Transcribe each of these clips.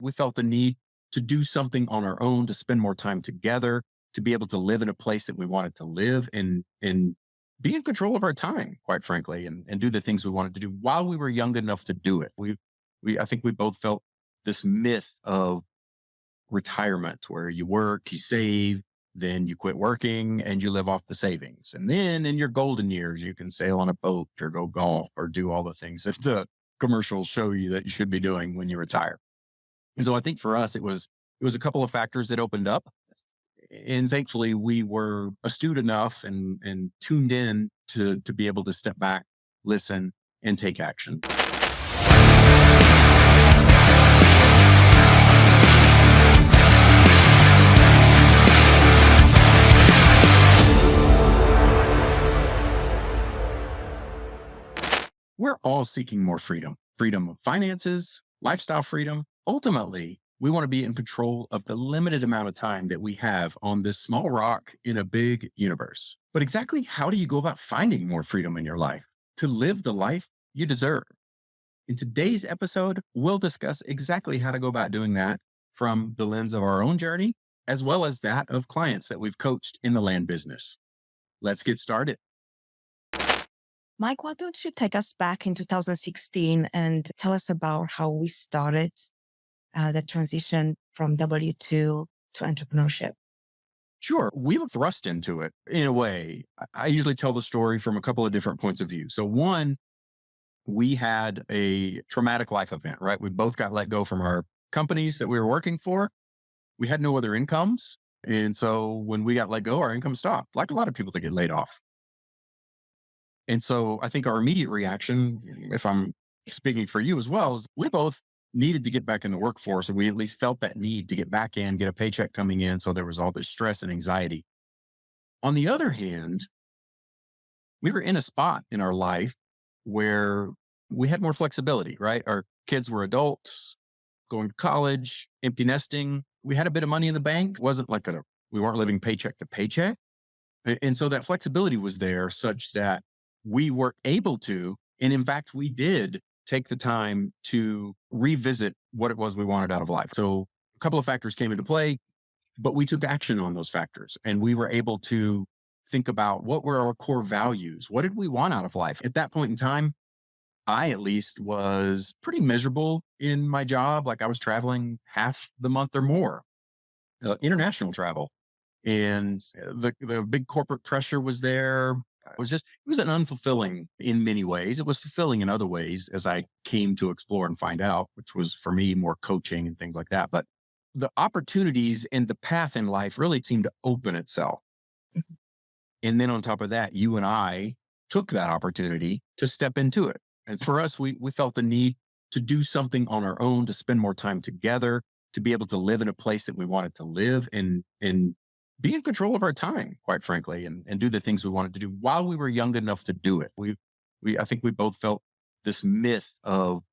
We felt the need to do something on our own, to spend more time together, to be able to live in a place that we wanted to live and be in control of our time, quite frankly, and do the things we wanted to do while we were young enough to do it. I think we both felt this myth of retirement where you work, you save, then you quit working and you live off the savings. And then in your golden years, you can sail on a boat or go golf or do all the things that the commercials show you that you should be doing when you retire. And so I think for us, it was a couple of factors that opened up. And thankfully we were astute enough and tuned in to be able to step back, listen, and take action. We're all seeking more freedom of finances, lifestyle freedom. Ultimately, we want to be in control of the limited amount of time that we have on this small rock in a big universe. But exactly how do you go about finding more freedom in your life to live the life you deserve? In today's episode, we'll discuss exactly how to go about doing that from the lens of our own journey, as well as that of clients that we've coached in the land business. Let's get started. Mike, why don't you take us back in 2016 and tell us about how we started the transition from W-2 to entrepreneurship? Sure. We were thrust into it in a way. I usually tell the story from a couple of different points of view. So, one, we had a traumatic life event, right? We both got let go from our companies that we were working for. We had no other incomes. And so, when we got let go, our income stopped, like a lot of people that get laid off. And so, I think our immediate reaction, if I'm speaking for you as well, is we both needed to get back in the workforce. And we at least felt that need to get back in, get a paycheck coming in. So, there was all this stress and anxiety. On the other hand, we were in a spot in our life where we had more flexibility, right? Our kids were adults, going to college, empty nesting. We had a bit of money in the bank. It wasn't like we weren't living paycheck to paycheck. And so that flexibility was there such that we were able to, and in fact, we did take the time to revisit what it was we wanted out of life. So a couple of factors came into play, but we took action on those factors and we were able to think about what were our core values? What did we want out of life? At that point in time, I at least was pretty miserable in my job. Like I was traveling half the month or more, international travel. And the big corporate pressure was there. It was an unfulfilling in many ways. It was fulfilling in other ways as I came to explore and find out, which was for me more coaching and things like that. But the opportunities and the path in life really seemed to open itself. And then on top of that, you and I took that opportunity to step into it. And for us, we felt the need to do something on our own, to spend more time together, to be able to live in a place that we wanted to live and be in control of our time, quite frankly, and do the things we wanted to do while we were young enough to do it. I think we both felt this myth of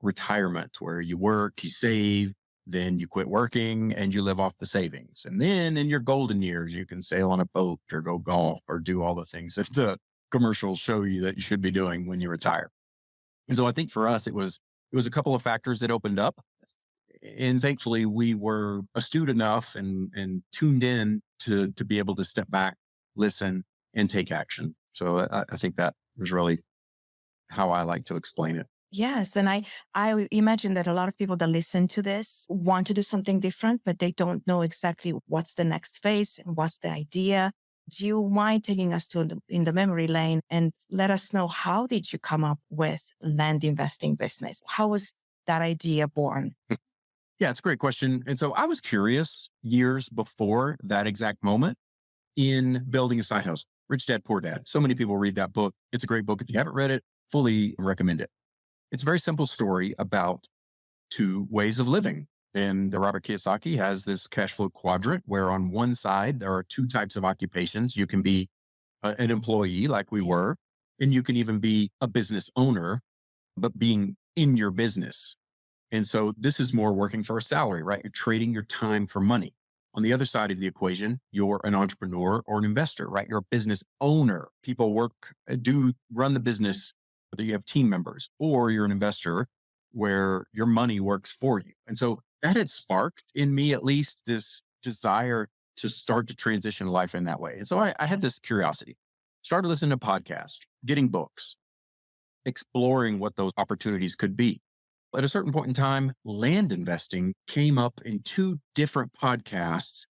retirement where you work, you save, then you quit working and you live off the savings. And then in your golden years, you can sail on a boat or go golf or do all the things that the commercials show you that you should be doing when you retire. And so I think for us, it was a couple of factors that opened up. And thankfully we were astute enough and tuned in to be able to step back, listen, and take action. So I think that was really how I like to explain it. Yes. And I imagine that a lot of people that listen to this want to do something different, but they don't know exactly what's the next phase and what's the idea. Do you mind taking us in the memory lane and let us know how did you come up with land investing business? How was that idea born? Yeah, it's a great question. And so I was curious years before that exact moment in building a side hustle. Rich Dad, Poor Dad. So many people read that book. It's a great book. If you haven't read it, fully recommend it. It's a very simple story about two ways of living. And Robert Kiyosaki has this cash flow quadrant where on one side, there are two types of occupations. You can be an employee like we were, and you can even be a business owner, but being in your business. And so this is more working for a salary, right? You're trading your time for money. On the other side of the equation, you're an entrepreneur or an investor, right? You're a business owner. People run the business, whether you have team members or you're an investor where your money works for you. And so that had sparked in me at least this desire to start to transition life in that way. And so I had this curiosity, started listening to podcasts, getting books, exploring what those opportunities could be. At a certain point in time, land investing came up in two different podcasts.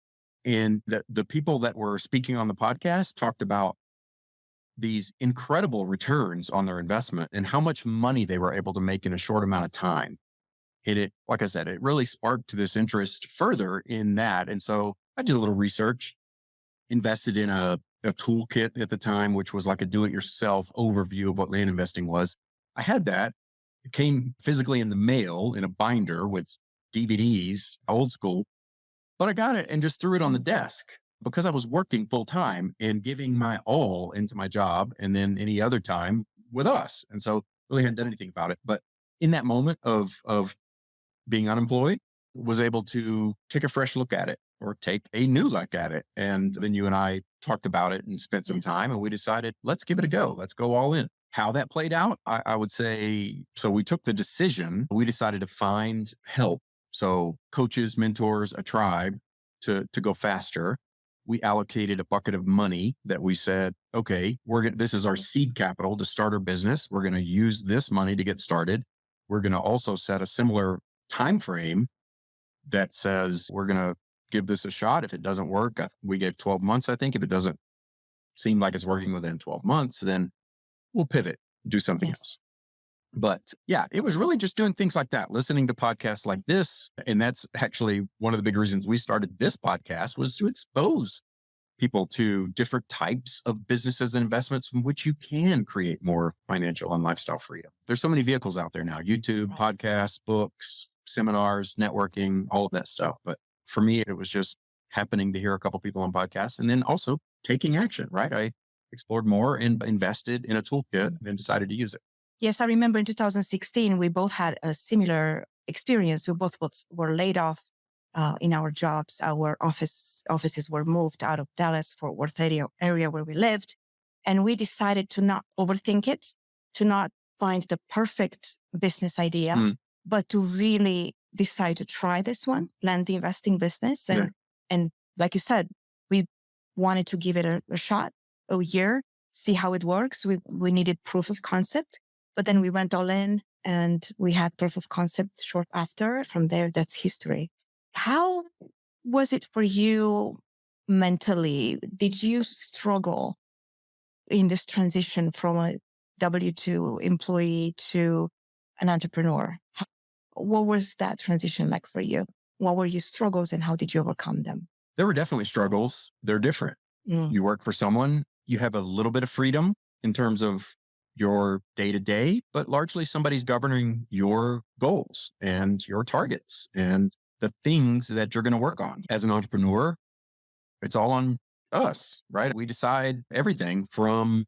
And the people that were speaking on the podcast talked about these incredible returns on their investment and how much money they were able to make in a short amount of time. And it, like I said, it really sparked this interest further in that. And so I did a little research, invested in a toolkit at the time, which was like a do it yourself overview of what land investing was. I had that. It came physically in the mail in a binder with DVDs, old school, but I got it and just threw it on the desk because I was working full time and giving my all into my job and then any other time with us. And so really hadn't done anything about it. But in that moment of being unemployed, was able to take a fresh look at it or take a new look at it. And then you and I talked about it and spent some time and we decided, let's give it a go. Let's go all in. How that played out, I would say, so we took the decision, we decided to find help. So coaches, mentors, a tribe to go faster. We allocated a bucket of money that we said, okay, this is our seed capital to start our business. We're going to use this money to get started. We're going to also set a similar time frame that says we're going to give this a shot. If it doesn't work, we gave 12 months, I think. If it doesn't seem like it's working within 12 months, then we'll pivot, do something else. But yeah, it was really just doing things like that, listening to podcasts like this. And that's actually one of the big reasons we started this podcast, was to expose people to different types of businesses and investments from which you can create more financial and lifestyle freedom. There's so many vehicles out there now, YouTube, podcasts, books, seminars, networking, all of that stuff. But for me, it was just happening to hear a couple people on podcasts and then also taking action, right? I explored more and invested in a toolkit and decided to use it. Yes, I remember in 2016, we both had a similar experience. We both were laid off in our jobs. Our offices were moved out of Dallas Fort Worth area where we lived. And we decided to not overthink it, to not find the perfect business idea, but to really decide to try this one, land the investing business. And like you said, we wanted to give it a shot, a year, see how it works. We needed proof of concept, but then we went all in and we had proof of concept short after. From there, that's history. How was it for you mentally? Did you struggle in this transition from a W-2 employee to an entrepreneur? What was that transition like for you? What were your struggles and how did you overcome them? There were definitely struggles. They're different. You work for someone, you have a little bit of freedom in terms of your day to day, but largely somebody's governing your goals and your targets and the things that you're going to work on. As an entrepreneur, it's all on us, right? We decide everything from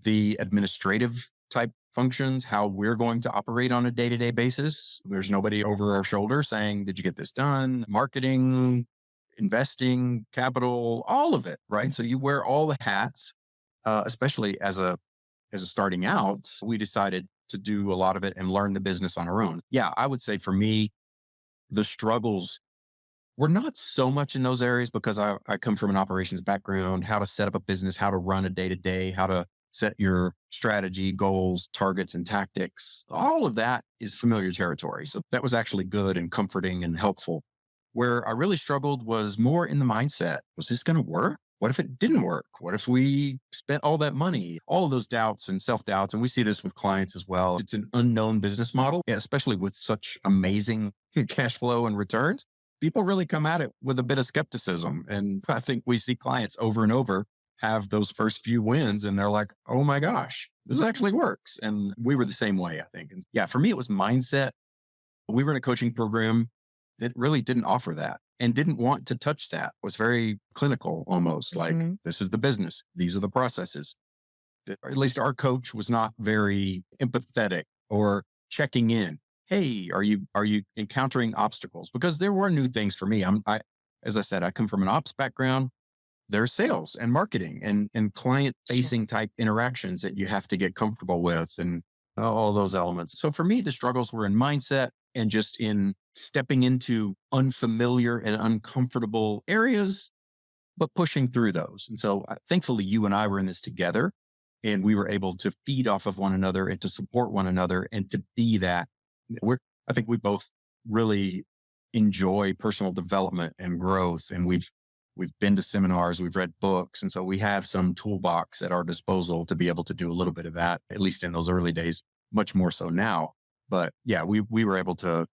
the administrative type functions, how we're going to operate on a day-to-day basis. There's nobody over our shoulder saying, did you get this done? Marketing, investing, capital, all of it, right? So you wear all the hats, especially as a starting out. We decided to do a lot of it and learn the business on our own. Yeah, I would say for me, the struggles were not so much in those areas because I come from an operations background, how to set up a business, how to run a day-to-day, how to set your strategy, goals, targets, and tactics. All of that is familiar territory. So that was actually good and comforting and helpful. Where I really struggled was more in the mindset. Was this going to work? What if it didn't work? What if we spent all that money? All of those doubts and self-doubts. And we see this with clients as well. It's an unknown business model, especially with such amazing cash flow and returns. People really come at it with a bit of skepticism. And I think we see clients over and over have those first few wins and they're like, oh my gosh, this actually works. And we were the same way, I think. And yeah, for me, it was mindset. We were in a coaching program that really didn't offer that and didn't want to touch that. It was very clinical, almost like this is the business. These are the processes. Or at least our coach was not very empathetic or checking in. Hey, are you encountering obstacles? Because there were new things for me. As I said, I come from an ops background. There's sales and marketing and client facing type interactions that you have to get comfortable with. And all those elements. So for me, the struggles were in mindset and just in stepping into unfamiliar and uncomfortable areas, but pushing through those. And so thankfully, you and I were in this together and we were able to feed off of one another and to support one another and to be that. I think we both really enjoy personal development and growth. And we've been to seminars, we've read books. And so we have some toolbox at our disposal to be able to do a little bit of that, at least in those early days, much more so now. But yeah, we were able to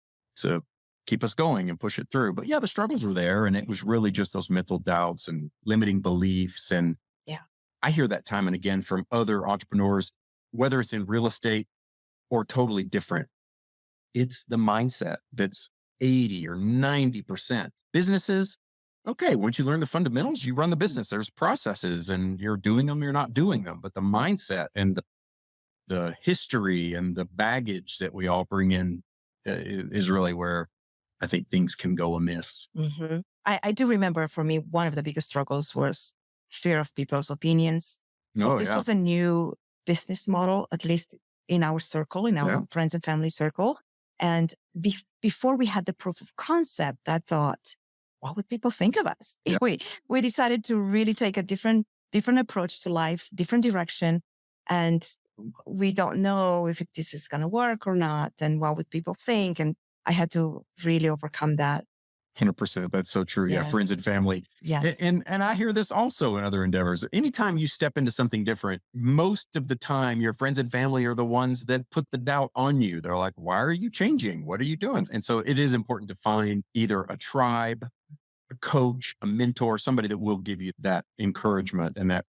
keep us going and push it through. But yeah, the struggles were there. And it was really just those mental doubts and limiting beliefs. And Yeah. I hear that time and again from other entrepreneurs, whether it's in real estate or totally different. It's the mindset that's 80 or 90%. Businesses, okay, once you learn the fundamentals, you run the business. There's processes and you're doing them, you're not doing them. But the mindset and the history and the baggage that we all bring in is really where I think things can go amiss. I do remember for me, one of the biggest struggles was fear of people's opinions. Because Oh, this yeah. was a new business model, at least in our circle, in Yeah. our friends and family circle. And before we had the proof of concept, I thought, what would people think of us? Yeah. We decided to really take a different approach to life, different direction. And we don't know if this is going to work or not. And what would people think? And I had to really overcome that. 100%. That's so true. Yeah. Yes. Friends and family. Yes. And I hear this also in other endeavors. Anytime you step into something different, most of the time your friends and family are the ones that put the doubt on you. They're like, why are you changing? What are you doing? And so it is important to find either a tribe, a coach, a mentor, somebody that will give you that encouragement and that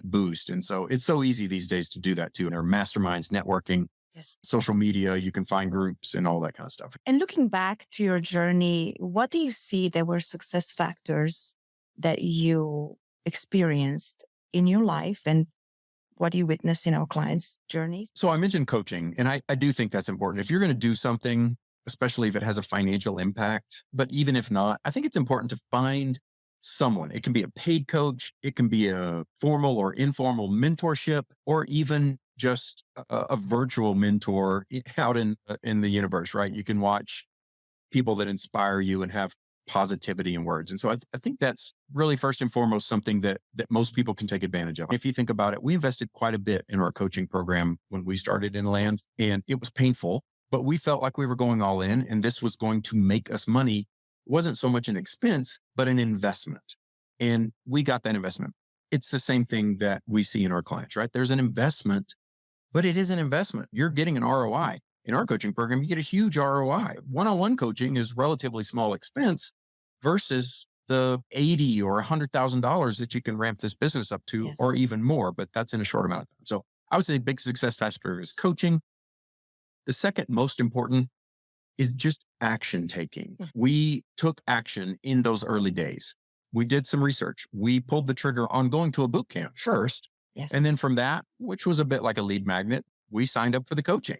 boost. And so it's so easy these days to do that too. And there are masterminds, networking, Yes. social media, you can find groups and all that kind of stuff. And looking back to your journey, what do you see that were success factors that you experienced in your life and what do you witness in our clients' journeys? So I mentioned coaching, and I do think that's important. If you're going to do something, especially if it has a financial impact, but even if not, I think it's important to find someone. It can be a paid coach, it can be a formal or informal mentorship, or even just a virtual mentor out in the universe, right? You can watch people that inspire you and have positivity in words. And so I think that's really first and foremost something that most people can take advantage of. If you think about it, we invested quite a bit in our coaching program when we started in land, and it was painful, but we felt like we were going all in and this was going to make us money. It wasn't so much an expense, but an investment. And we got that investment. It's the same thing that we see in our clients, right? There's an investment, but it is an investment. You're getting an ROI. In our coaching program, you get a huge ROI. One-on-one coaching is relatively small expense versus the 80 or $100,000 that you can ramp this business up to, Yes. or even more, but that's in a short amount of time. So I would say big success factor is coaching. The second most important is just action taking. We took action in those early days. We did some research. We pulled the trigger on going to a boot camp first. Yes. And then from that, which was a bit like a lead magnet, we signed up for the coaching.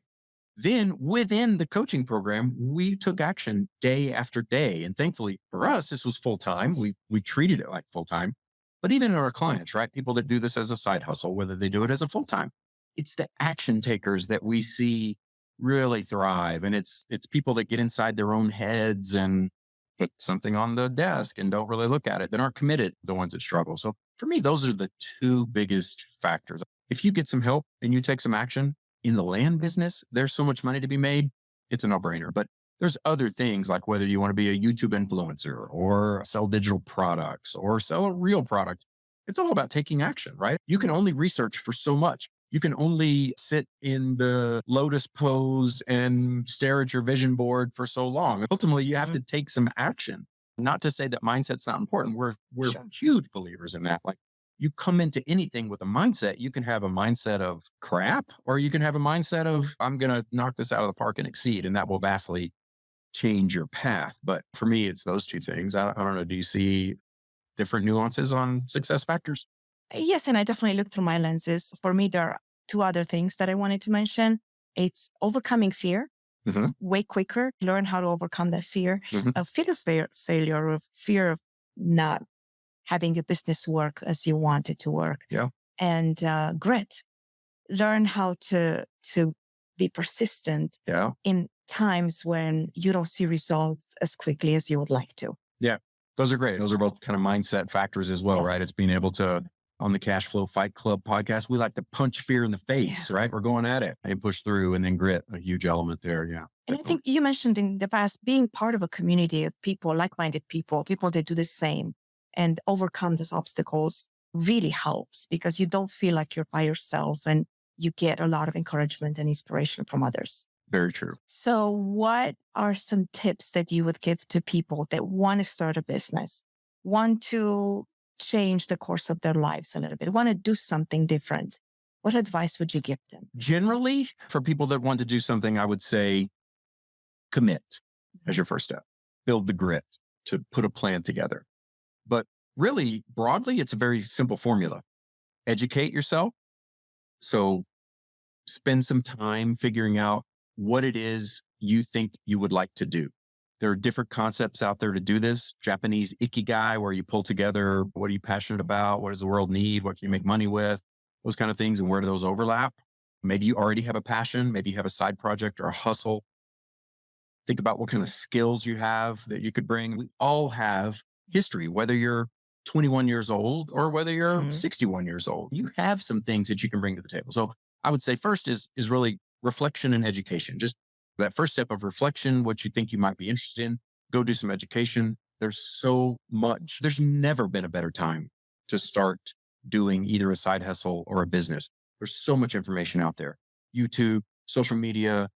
Then within the coaching program, we took action day after day. And thankfully for us, this was full time. We treated it like full time. But even our clients, right? People that do this as a side hustle, whether they do it as a full time, it's the action takers that we see really thrive. And it's people that get inside their own heads and put something on the desk and don't really look at it, that aren't committed, the ones that struggle. So for me, those are the two biggest factors. If you get some help and you take some action in the land business, there's so much money to be made. It's a no brainer. But there's other things like whether you want to be a YouTube influencer or sell digital products or sell a real product. It's all about taking action, right? You can only research for so much. You can only sit in the lotus pose and stare at your vision board for so long. Ultimately, you have to take some action. Not to say that mindset's not important. We're Sure. huge believers in that. Like you come into anything with a mindset, you can have a mindset of crap, or you can have a mindset of I'm going to knock this out of the park and exceed, and that will vastly change your path. But for me, it's those two things. I don't know. Do you see different nuances on success factors? Yes, and I definitely look through my lenses. For me, there are two other things that I wanted to mention. It's overcoming fear Mhm. way quicker, learn how to overcome that fear, Mhm. a fear of failure, or fear of not having a business work as you want it to work. Yeah. And grit, learn how to be persistent Yeah. in times when you don't see results as quickly as you would like to. Yeah. Those are great. Those are both kind of mindset factors as well, right? Yes. It's being able to, on the Cash Flow Fight Club podcast, we like to punch fear in the face, Yeah. right? We're going at it and push through, and then grit, a huge element there. Yeah. And I Definitely. think you mentioned in the past being part of a community of people, like-minded people, people that do the same and overcome those obstacles really helps because you don't feel like you're by yourself and you get a lot of encouragement and inspiration from others. Very true. So what are some tips that you would give to people that want to start a business, want to change the course of their lives a little bit, want to do something different? What advice would you give them? Generally, for people that want to do something, I would say commit as your first step. Build the grit to put a plan together. But really, broadly, it's a very simple formula. Educate yourself. So spend some time figuring out what it is you think you would like to do. There are different concepts out there to do this. Japanese ikigai, where you pull together what are you passionate about? What does the world need? What can you make money with? Those kind of things. And where do those overlap? Maybe you already have a passion. Maybe you have a side project or a hustle. Think about what kind of skills you have that you could bring. We all have history, whether you're 21 years old or whether you're Mhm. 61 years old. You have some things that you can bring to the table. So I would say first is really reflection and education. Just that first step of reflection, what you think you might be interested in, go do some education. There's so much. There's never been a better time to start doing either a side hustle or a business. There's so much information out there. YouTube, social media,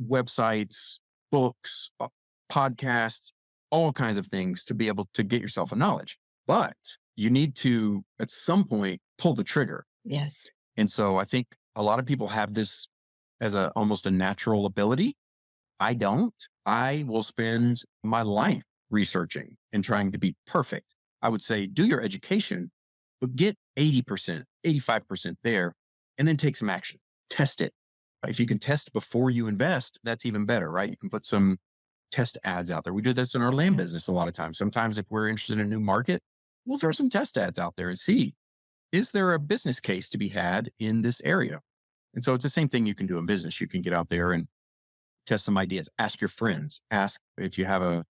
websites, books, podcasts, all kinds of things to be able to get yourself a knowledge. But you need to, at some point, pull the trigger. Yes. And so I think a lot of people have this as a almost a natural ability. I don't. I will spend my life researching and trying to be perfect. I would say do your education, but get 80%, 85% there, and then take some action. Test it. If you can test before you invest, that's even better, right? You can put some test ads out there. We do this in our land business a lot of times. Sometimes if we're interested in a new market, we'll throw some test ads out there and see, is there a business case to be had in this area? And so it's the same thing you can do in business. You can get out there and test some ideas, ask your friends, ask if you have an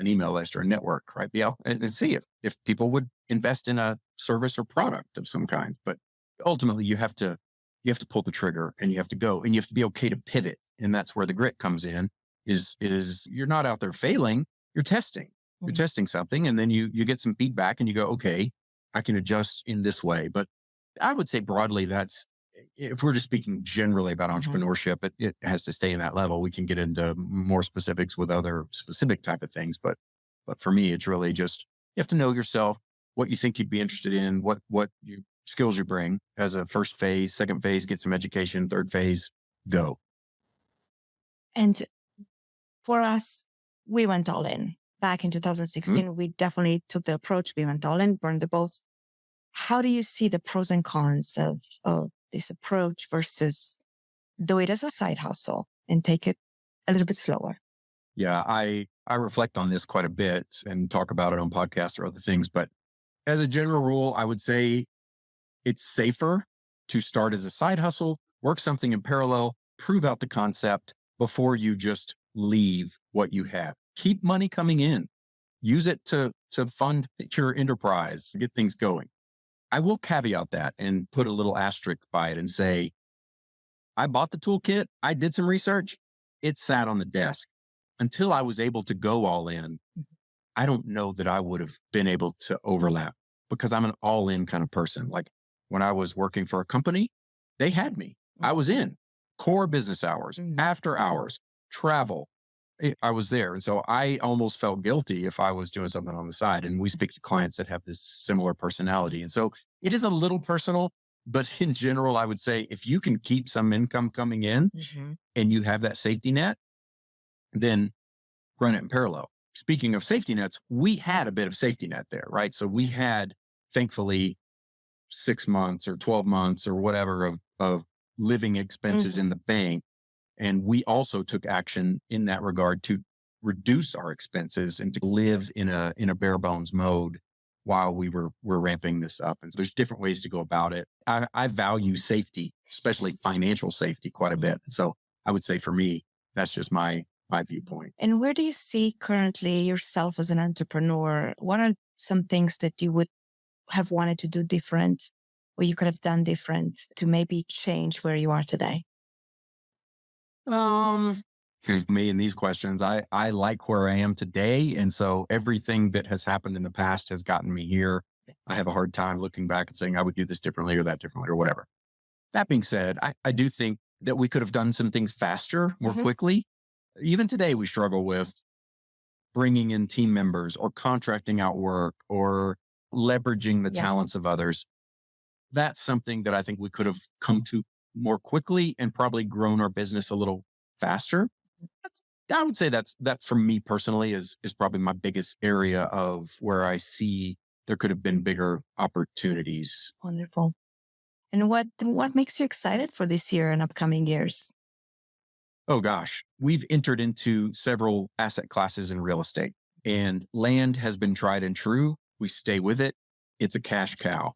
email list or a network, right? Be out and see if people would invest in a service or product of some kind. But ultimately you have to pull the trigger and you have to go and you have to be okay to pivot. And that's where the grit comes in is you're not out there failing, you're testing. You're Mhm. testing something and then you get some feedback and you go, okay, I can adjust in this way. But I would say broadly, that's if we're just speaking generally about Mhm. entrepreneurship, it has to stay in that level. We can get into more specifics with other specific type of things. But for me, it's really just, you have to know yourself, what you think you'd be interested in, what you, skills you bring as a first phase, second phase, get some education, third phase, go. And for us, we went all in. Back in Hmm? 2016, we definitely took the approach. We went all in, burned the boats. How do you see the pros and cons of this approach versus do it as a side hustle and take it a little bit slower? Yeah, I reflect on this quite a bit and talk about it on podcasts or other things. But as a general rule, I would say it's safer to start as a side hustle, work something in parallel, prove out the concept before you just leave what you have. Keep money coming in. Use it to fund your enterprise, get things going. I will caveat that and put a little asterisk by it and say, I bought the toolkit. I did some research. It sat on the desk until I was able to go all in. I don't know that I would have been able to overlap because I'm an all in kind of person. Like when I was working for a company, they had me. I was in core business hours, Mhm. after hours, travel. I was there. And so I almost felt guilty if I was doing something on the side. And we speak to clients that have this similar personality. And so it is a little personal, but in general, I would say if you can keep some income coming in Mhm. and you have that safety net, then run it in parallel. Speaking of safety nets, we had a bit of safety net there, right? So we had, thankfully, 6 months or 12 months or whatever of living expenses Mhm. in the bank. And we also took action in that regard to reduce our expenses and to live in a bare bones mode while we're ramping this up. And so there's different ways to go about it. I value safety, especially Yes. financial safety, quite a bit. And so I would say for me, that's just my viewpoint. And where do you see currently yourself as an entrepreneur? What are some things that you would have wanted to do different or you could have done different to maybe change where you are today? Um, Me and these questions, I like where I am today. And so everything that has happened in the past has gotten me here. I have a hard time looking back and saying I would do this differently or that differently or whatever. That being said, I do think that we could have done some things faster, more Hmm. quickly. Even today, we struggle with bringing in team members or contracting out work or leveraging the Yes. talents of others. That's something that I think we could have come to more quickly and probably grown our business a little faster. I would say that for me personally is probably my biggest area of where I see there could have been bigger opportunities. Wonderful. And what makes you excited for this year and upcoming years? Oh gosh, we've entered into several asset classes in real estate, and land has been tried and true. We stay with it. It's a cash cow.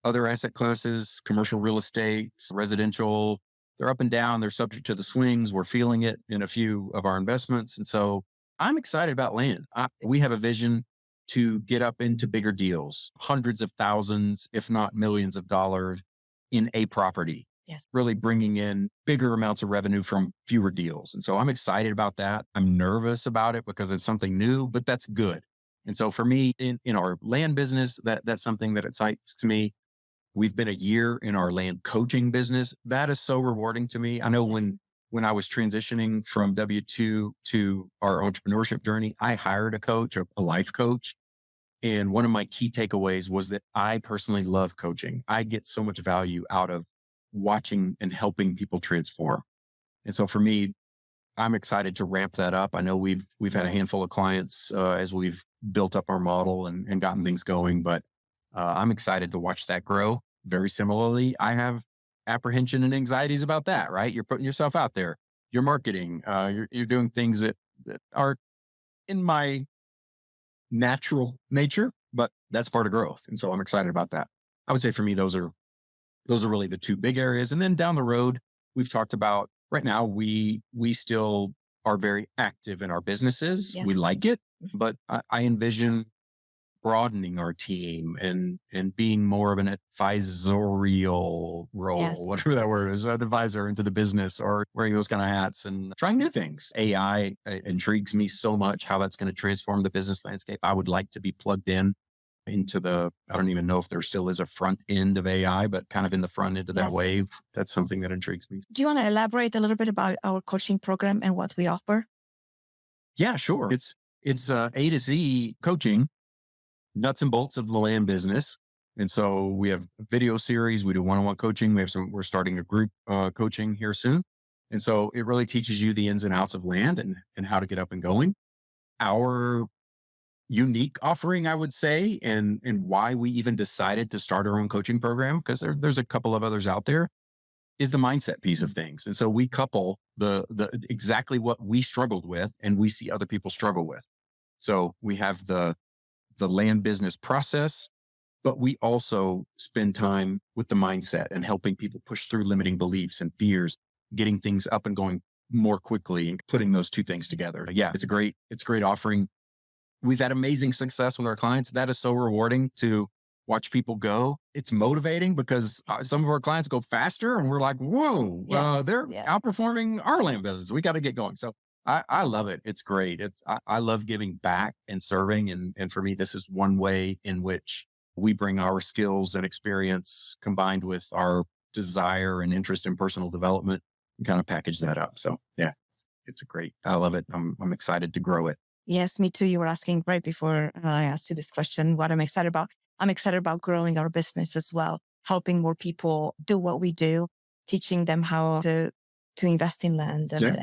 Other asset classes, commercial real estate, residential, they're up and down. They're subject to the swings. We're feeling it in a few of our investments. And so I'm excited about land. We have a vision to get up into bigger deals, hundreds of thousands, if not millions of dollars in a property, Yes. really bringing in bigger amounts of revenue from fewer deals. And so I'm excited about that. I'm nervous about it because it's something new, but that's good. And so for me in our land business, that's something that excites to me. We've been a year in our land coaching business. That is so rewarding to me. I know Yes. when I was transitioning from W-2 to our entrepreneurship journey, I hired a coach, a life coach. And one of my key takeaways was that I personally love coaching. I get so much value out of watching and helping people transform. And so for me, I'm excited to ramp that up. I know we've had a handful of clients as we've built up our model and gotten things going, but I'm excited to watch that grow. Very similarly, I have apprehension and anxieties about that. Right, you're putting yourself out there, you're marketing, you're doing things that are in my natural nature, but that's part of growth, and so I'm excited about that. I would say for me, those are really the two big areas. And then down the road, we've talked about right now, we still are very active in our businesses. Yes. We like it, Mhm. but I envision broadening our team and being more of an advisorial Yes. role, whatever that word is, an advisor into the business or wearing those kind of hats and trying new things. AI intrigues me so much how that's going to transform the business landscape. I would like to be plugged in into I don't even know if there still is a front end of AI, but kind of in the front end of that Yes. wave. That's something that intrigues me. Do you want to elaborate a little bit about our coaching program and what we offer? Yeah, sure. It's A to Z coaching, nuts and bolts of the land business. And so we have a video series. We do one-on-one coaching. We're starting a group coaching here soon. And so it really teaches you the ins and outs of land and how to get up and going. Our unique offering, I would say, and why we even decided to start our own coaching program, because there's a couple of others out there, is the mindset piece of things. And so we couple the exactly what we struggled with and we see other people struggle with. So we have the land business process, but we also spend time with the mindset and helping people push through limiting beliefs and fears, getting things up and going more quickly and putting those two things together. Yeah, it's a great offering. We've had amazing success with our clients. That is so rewarding to watch people go. It's motivating because some of our clients go faster and we're like, whoa, Yes. they're Yeah. outperforming our land business. We got to get going. So I love it. It's great. I love giving back and serving. And for me, this is one way in which we bring our skills and experience combined with our desire and interest in personal development and kind of package that up. So yeah, I love it. I'm excited to grow it. Yes, me too. You were asking right before I asked you this question, what I'm excited about. I'm excited about growing our business as well, helping more people do what we do, teaching them how to invest in land Yeah.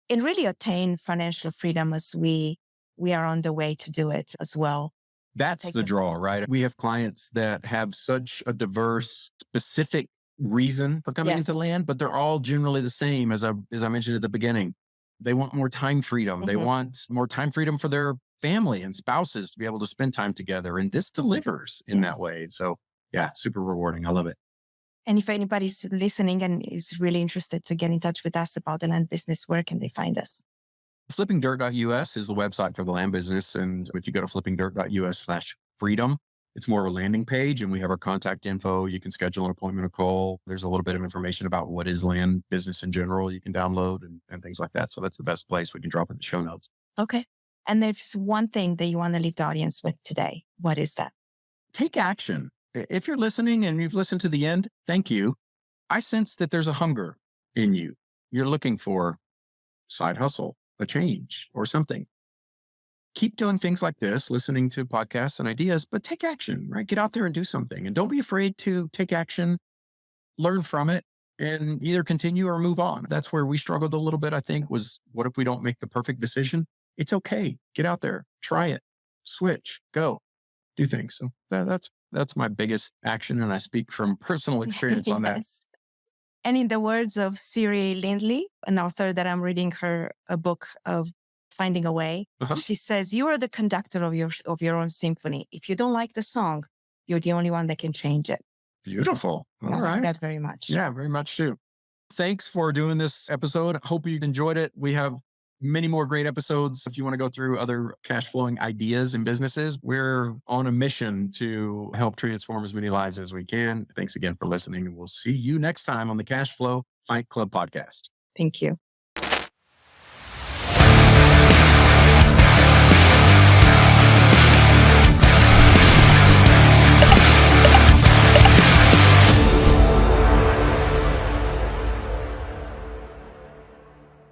and really attain financial freedom as we are on the way to do it as well. That's Take the the draw, right? We have clients that have such a diverse, specific reason for coming Yes. into land, but they're all generally the same. As I mentioned at the beginning, they want more time freedom. They Mhm. want more time freedom for their family and spouses to be able to spend time together. And this delivers in that Yes. way. So yeah, super rewarding. I love it. And if anybody's listening and is really interested to get in touch with us about the land business, where can they find us? Flippingdirt.us is the website for the land business. And if you go to flippingdirt.us/freedom, it's more of a landing page and we have our contact info. You can schedule an appointment or call. There's a little bit of information about what is land business in general you can download and things like that. So that's the best place. We can drop in the show notes. Okay. And there's one thing that you want to leave the audience with today. What is that? Take action. If you're listening and you've listened to the end, thank you. I sense that there's a hunger in you. You're looking for side hustle, a change or something. Keep doing things like this, listening to podcasts and ideas, but take action, right? Get out there and do something. And don't be afraid to take action, learn from it, and either continue or move on. That's where we struggled a little bit, I think, was what if we don't make the perfect decision? It's okay. Get out there, try it, switch, go, do things. So that's my biggest action. And I speak from personal experience on that. Yes. And in the words of Siri Lindley, an author that I'm reading a book of Finding a Way, she says, you are the conductor of your own symphony. If you don't like the song, you're the only one that can change it. Beautiful. All I right. like that very much. Yeah, very much too. Thanks for doing this episode. Hope you enjoyed it. We have many more great episodes. If you want to go through other cash flowing ideas and businesses, we're on a mission to help transform as many lives as we can. Thanks again for listening. And we'll see you next time on the Cash Flow Fight Club podcast. Thank you.